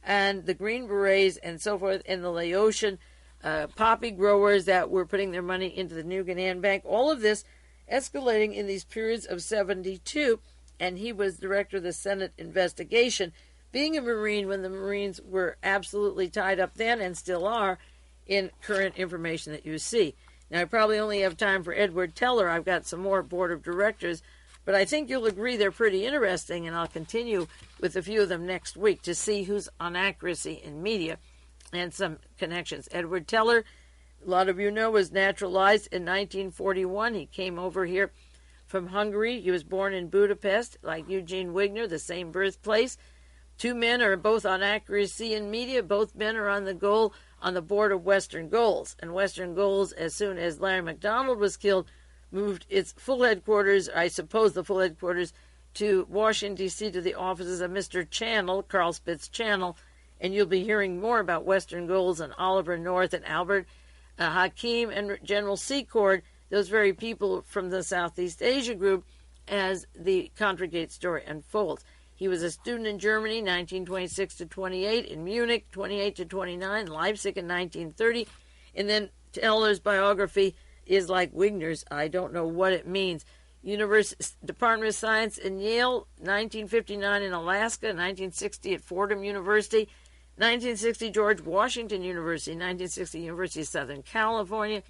and the Green Berets, and so forth, and the Laotian poppy growers that were putting their money into the Guggenheim Bank. All of this escalating in these periods of 72, and he was director of the Senate investigation, being a Marine when the Marines were absolutely tied up then and still are in current information that you see. Now, I probably only have time for Edward Teller. I've got some more board of directors, but I think you'll agree they're pretty interesting, and I'll continue with a few of them next week to see who's on accuracy in media and some connections. Edward Teller, a lot of you know, was naturalized in 1941. He came over here from Hungary. He was born in Budapest, like Eugene Wigner, the same birthplace. 2 men are both on accuracy in media. Both men are on the board of Western Goals. And Western Goals, as soon as Larry McDonald was killed, moved its full headquarters, I suppose the full headquarters, to Washington, D.C., to the offices of Mr. Channel, Carl Spitz Channel. And you'll be hearing more about Western Goals and Oliver North and Albert Hakim and General Secord, those very people from the Southeast Asia group, as the Contragate story unfolds. He was a student in Germany, 1926 to 28, in Munich, 28 to 29, Leipzig in 1930. And then Teller's biography is like Wigner's. I don't know what it means. Department of Science in Yale, 1959 in Alaska, 1960 at Fordham University, 1960 George Washington University, 1960 University of Southern California,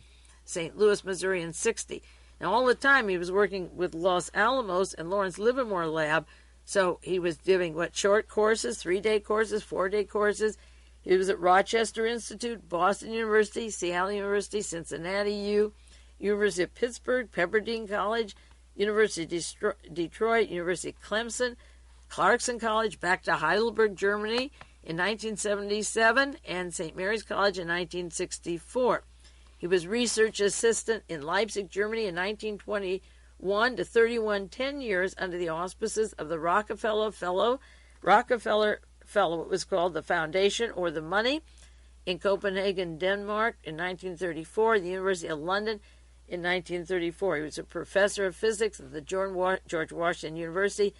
St. Louis, Missouri in 60. Now, all the time he was working with Los Alamos and Lawrence Livermore Lab, so he was doing, short courses, 3-day courses, 4-day courses. He was at Rochester Institute, Boston University, Seattle University, Cincinnati U, University of Pittsburgh, Pepperdine College, University of Detroit, University of Clemson, Clarkson College, back to Heidelberg, Germany in 1977, and St. Mary's College in 1964. He was research assistant in Leipzig, Germany in 1921 to 31, 10 years under the auspices of the Rockefeller Fellow, it was called, the Foundation or the Money, in Copenhagen, Denmark in 1934, the University of London in 1934. He was a professor of physics at the George Washington University,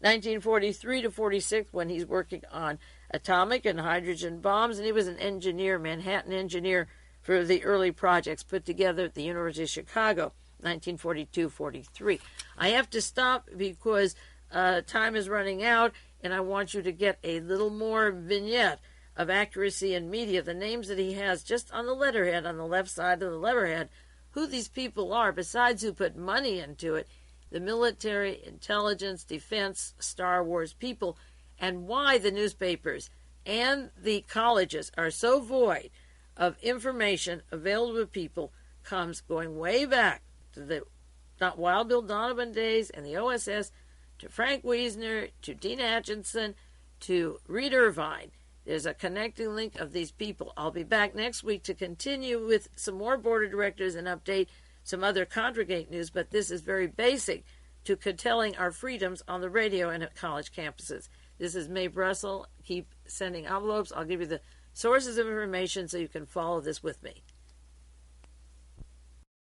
1943 to 46, when he's working on atomic and hydrogen bombs, and he was an engineer, Manhattan engineer, for the early projects put together at the University of Chicago, 1942-43. I have to stop because time is running out, and I want you to get a little more vignette of accuracy in media, the names that he has just on the letterhead, on the left side of the letterhead, who these people are, besides who put money into it, the military, intelligence, defense, Star Wars people, and why the newspapers and the colleges are so void of information available to people comes going way back to the Wild Bill Donovan days and the OSS, to Frank Wisner, to Dean Acheson, to Reed Irvine. There's a connecting link of these people. I'll be back next week to continue with some more board of directors and update some other Congregate news, but this is very basic to curtailing our freedoms on the radio and at college campuses. This is Mae Brussell. Keep sending envelopes. I'll give you the sources of information so you can follow this with me.